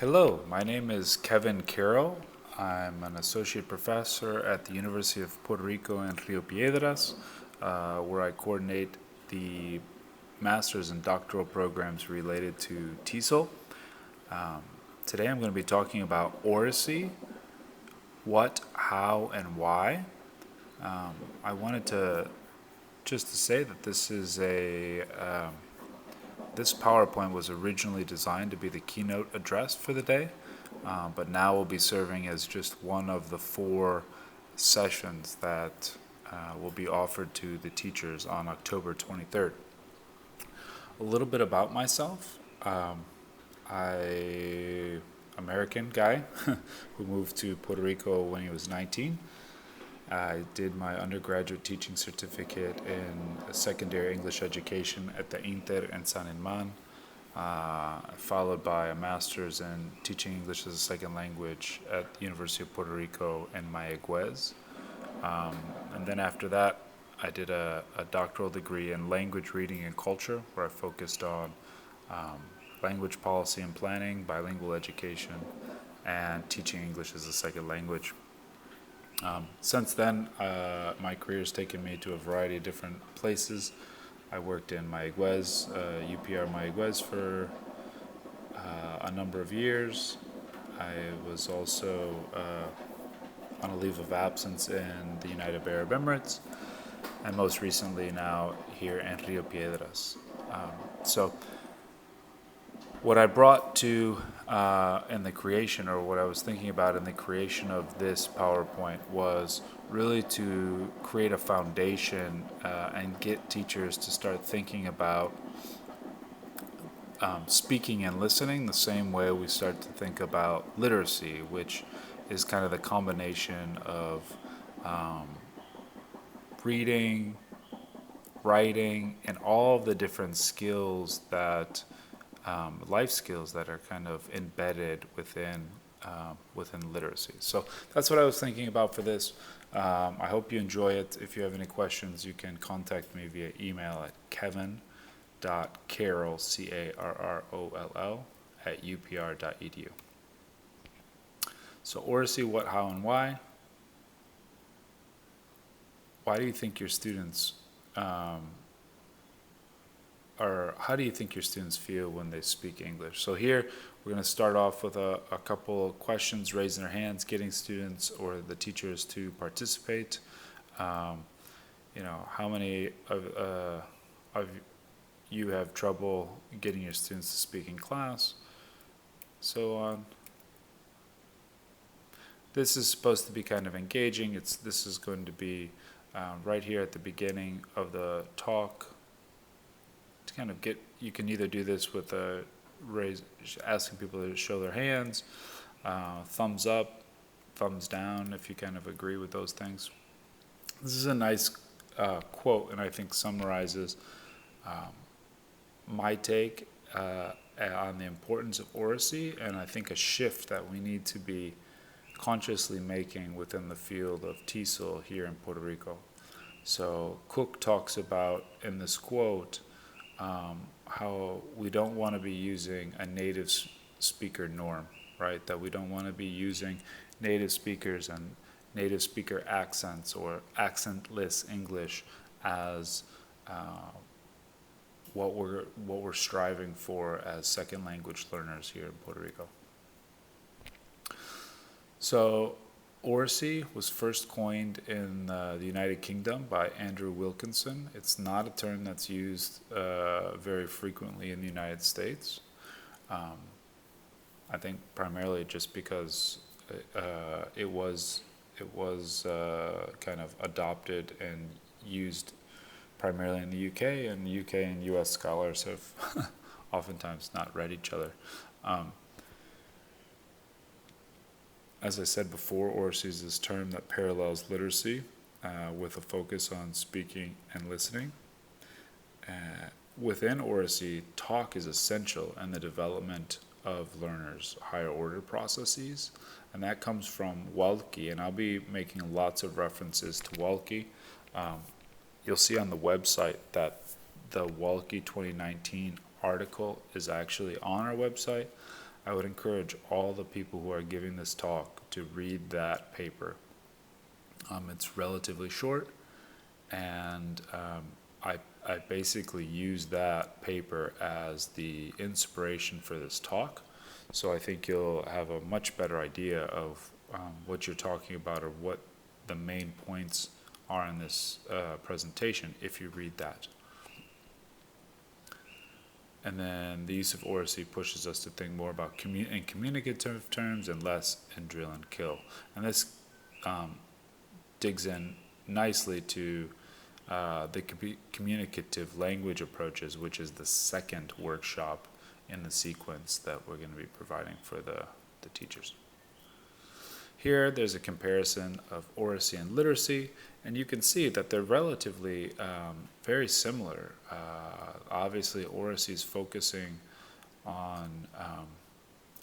Hello, my name is Kevin Carroll. I'm an associate professor at the University of Puerto Rico in Rio Piedras, where I coordinate the master's and doctoral programs related to TESOL. Um, Today I'm going to be talking about Oracy, what, how, and why. I wanted to just to say that this PowerPoint was originally designed to be the keynote address for the day, but now will be serving as just one of the four sessions that will be offered to the teachers on October 23rd. A little bit about myself. I American guy who moved to Puerto Rico when he was 19. I did my undergraduate teaching certificate in secondary English education at the Inter in San Germán, followed by a master's in teaching English as a second language at the University of Puerto Rico in Mayagüez. And then after that, I did a doctoral degree in language reading and culture, where I focused on um, language policy and planning, bilingual education, and teaching English as a second language. Since then, my career has taken me to a variety of different places. I worked in Mayagüez, UPR Mayagüez for a number of years. I was also on a leave of absence in the United Arab Emirates, and most recently now here in Rio Piedras. So what I brought to in the creation, or what I was thinking about in the creation of this PowerPoint, was really to create a foundation and get teachers to start thinking about speaking and listening the same way we start to think about literacy, which is kind of the combination of um, reading, writing, and all of the different skills that life skills that are kind of embedded within literacy. So that's what I was thinking about for this. I hope you enjoy it. If you have any questions, you can contact me via email at kevin.carroll, Carroll, at upr.edu. So Oracy, what, how, and why. Why do you think your students or how do you think your students feel when they speak English? So here we're going to start off with a couple of questions, raising their hands, getting students or the teachers to participate. Um, how many of you have trouble getting your students to speak in class? So on. This is supposed to be kind of engaging. This is going to be right here at the beginning of the talk. To kind of you can either do this with asking people to show their hands, thumbs up, thumbs down if you kind of agree with those things. This is a nice quote, and I think summarizes my take on the importance of oracy, and I think a shift that we need to be consciously making within the field of TESOL here in Puerto Rico. So Cook talks about in this quote how we don't want to be using a native speaker norm, right? That we don't want to be using native speakers and native speaker accents or accentless English as what we're striving for as second language learners here in Puerto Rico. So Oracy was first coined in the United Kingdom by Andrew Wilkinson. It's not a term that's used very frequently in the United States. I think primarily just because it was kind of adopted and used primarily in the UK, and the UK and US scholars have oftentimes not read each other. As I said before, oracy is this term that parallels literacy with a focus on speaking and listening. Within oracy, talk is essential in the development of learners' higher order processes, and that comes from Walke, and I'll be making lots of references to Walke. You'll see on the website that the Walke 2019 article is actually on our website. I would encourage all the people who are giving this talk to read that paper. It's relatively short, and I basically use that paper as the inspiration for this talk. So I think you'll have a much better idea of what you're talking about, or what the main points are in this presentation if you read that. And then the use of Oracy pushes us to think more about in communicative terms and less in drill and kill. And this digs in nicely to the communicative language approaches, which is the second workshop in the sequence that we're going to be providing for the teachers. Here, there's a comparison of Oracy and literacy, and you can see that they're relatively very similar. Obviously, Oracy is focusing on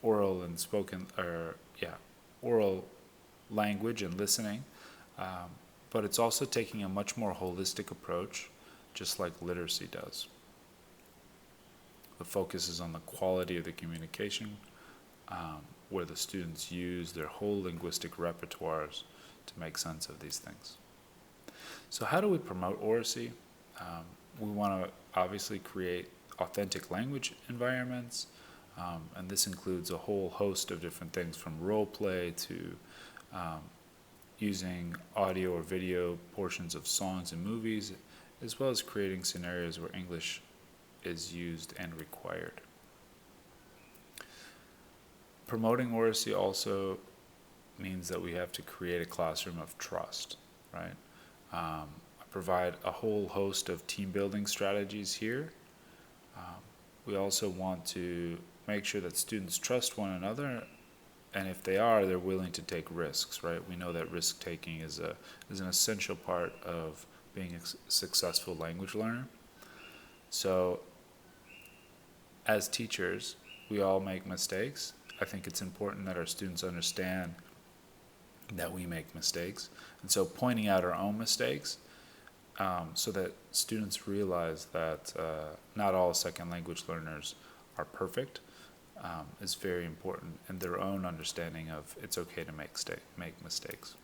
oral and spoken, oral language and listening, but it's also taking a much more holistic approach, just like literacy does. The focus is on the quality of the communication, where the students use their whole linguistic repertoires to make sense of these things. So how do we promote Oracy? We want to obviously create authentic language environments, and this includes a whole host of different things, from role play to using audio or video portions of songs and movies, as well as creating scenarios where English is used and required. Promoting Oracy also means that we have to create a classroom of trust, right? I provide a whole host of team building strategies here. We also want to make sure that students trust one another, and if they are, they're willing to take risks, right? We know that risk taking is an essential part of being a successful language learner. So as teachers, we all make mistakes. I think it's important that our students understand that we make mistakes, and so pointing out our own mistakes so that students realize that not all second language learners are perfect is very important, and their own understanding of it's okay to make mistakes.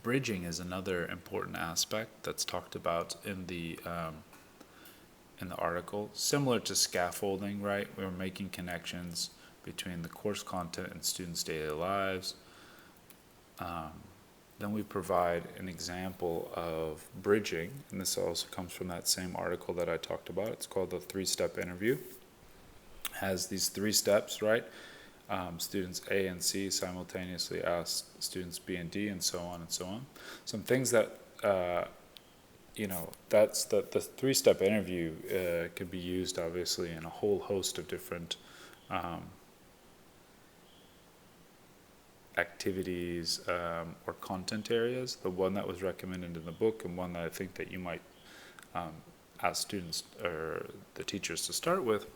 Bridging is another important aspect that's talked about in the article. Similar to scaffolding, right? We're making connections between the course content and students' daily lives. Then we provide an example of bridging, and this also comes from that same article that I talked about. It's called the 3-step interview. It has these 3 steps, right? Students A and C simultaneously ask students B and D, and so on and so on. Some things that that's the 3-step interview can be used obviously in a whole host of different activities or content areas. The one that was recommended in the book, and one that I think that you might ask students or the teachers to start with,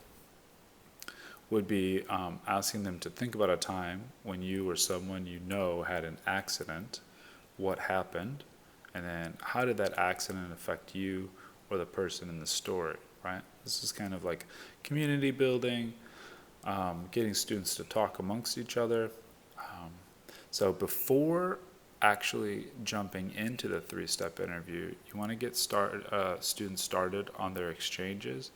would be asking them to think about a time when you or someone you know had an accident. What happened? And then how did that accident affect you or the person in the story, right? This is kind of like community building, getting students to talk amongst each other. So before actually jumping into the 3-step interview, you want to get students started on their exchanges.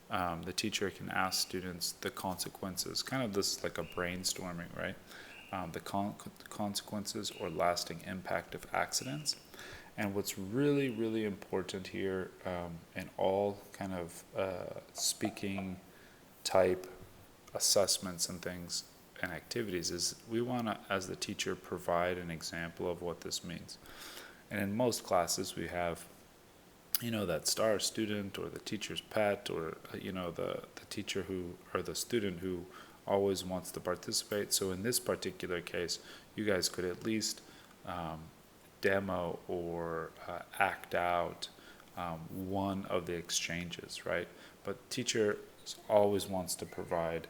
The teacher can ask students the consequences, kind of this like a brainstorming, right? The consequences or lasting impact of accidents. And what's really, really important here in all kind of speaking type assessments and things and activities is we want to, as the teacher, provide an example of what this means. And in most classes we have, that star student or the teacher's pet, or, the teacher who, or the student who always wants to participate. So in this particular case, you guys could at least demo or act out one of the exchanges, right? But teacher always wants to provide,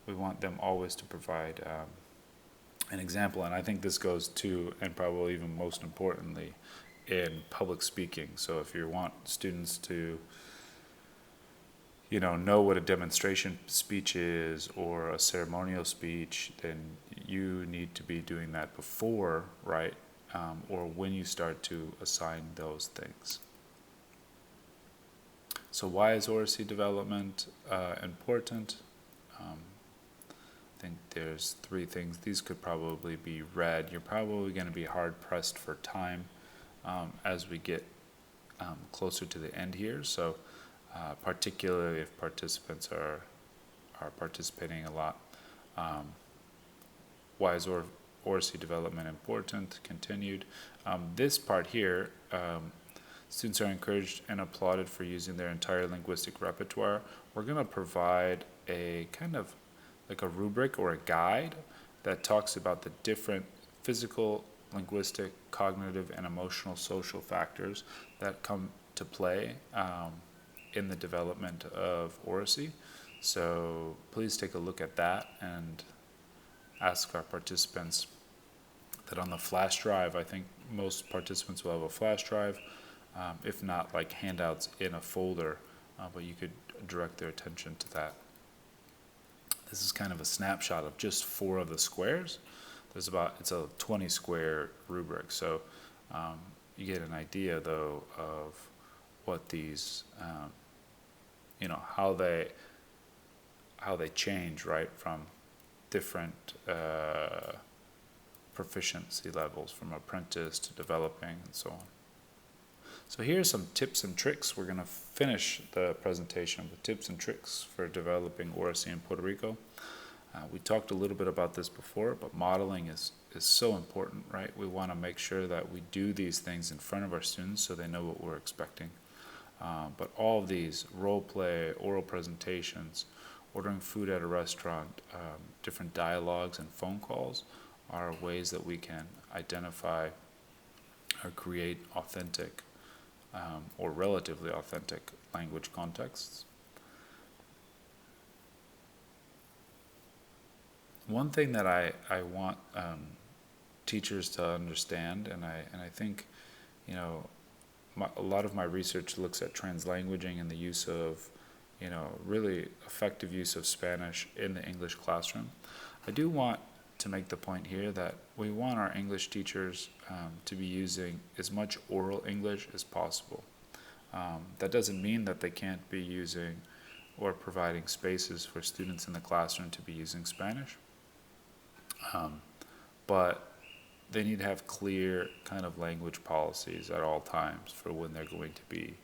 we want them always to provide an example, and I think this goes to, and probably even most importantly, in public speaking. So if you want students to, know what a demonstration speech is or a ceremonial speech, then you need to be doing that before, right? Or when you start to assign those things. So why is Oracy development important? I think there's three things. These could probably be read. You're probably going to be hard pressed for time as we get closer to the end here. So particularly if participants are participating a lot. Why is Oracy development important? Continued. This part here, students are encouraged and applauded for using their entire linguistic repertoire. We're going to provide a kind of like a rubric or a guide that talks about the different physical, linguistic, cognitive, and emotional social factors that come to play in the development of Oracy. So please take a look at that and ask our participants that on the flash drive, I think most participants will have a flash drive, if not like handouts in a folder, but you could direct their attention to that. This is kind of a snapshot of just 4 of the squares. It's a 20 square rubric, so you get an idea though of what these, how they change, right, from different proficiency levels, from apprentice to developing and so on. So here are some tips and tricks. We're going to finish the presentation with tips and tricks for developing Oracy in Puerto Rico. We talked a little bit about this before, but modeling is so important, right? We want to make sure that we do these things in front of our students so they know what we're expecting. But all of these, role play, oral presentations, ordering food at a restaurant, different dialogues and phone calls are ways that we can identify or create authentic or relatively authentic language contexts. One thing that I want teachers to understand, and I think, a lot of my research looks at translanguaging and the use of, really effective use of Spanish in the English classroom. I do want to make the point here that we want our English teachers to be using as much oral English as possible. That doesn't mean that they can't be using or providing spaces for students in the classroom to be using Spanish. But they need to have clear kind of language policies at all times for when they're going to be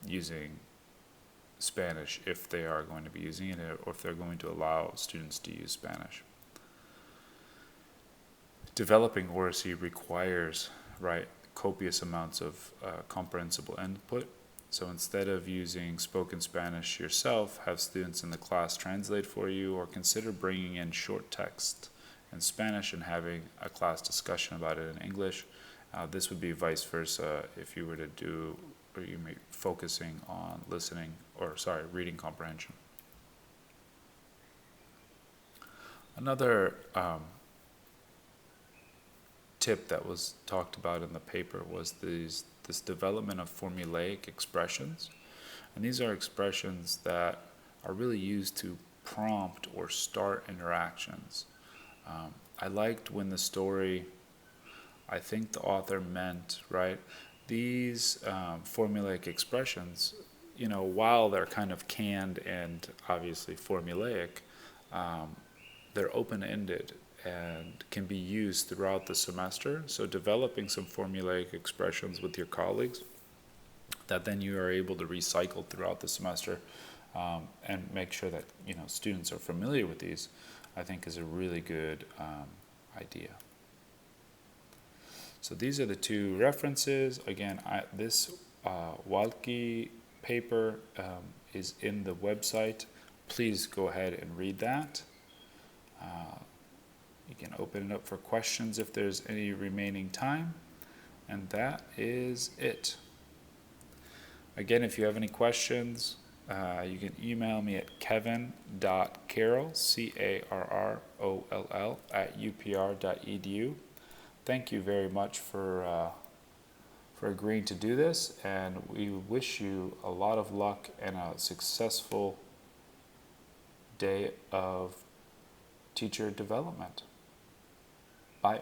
using Spanish, if they are going to be using it, or if they're going to allow students to use Spanish. Developing Oracy requires, right, copious amounts of comprehensible input. So instead of using spoken Spanish yourself, have students in the class translate for you, or consider bringing in short text in Spanish and having a class discussion about it in English. This would be vice versa if you were to do, or you may be focusing on reading comprehension. Another tip that was talked about in the paper was this development of formulaic expressions. And these are expressions that are really used to prompt or start interactions. I liked when the story, I think the author meant, right, these formulaic expressions, while they're kind of canned and obviously formulaic, they're open-ended and can be used throughout the semester. So developing some formulaic expressions with your colleagues that then you are able to recycle throughout the semester and make sure that students are familiar with these, I think is a really good idea. So these are the 2 references. Again, this Walke paper is in the website. Please go ahead and read that. You can open it up for questions if there's any remaining time. And that is it. Again, if you have any questions, you can email me at kevin.carroll, carroll, @upr.edu. Thank you very much for for agreeing to do this, and we wish you a lot of luck and a successful day of teacher development. Bye.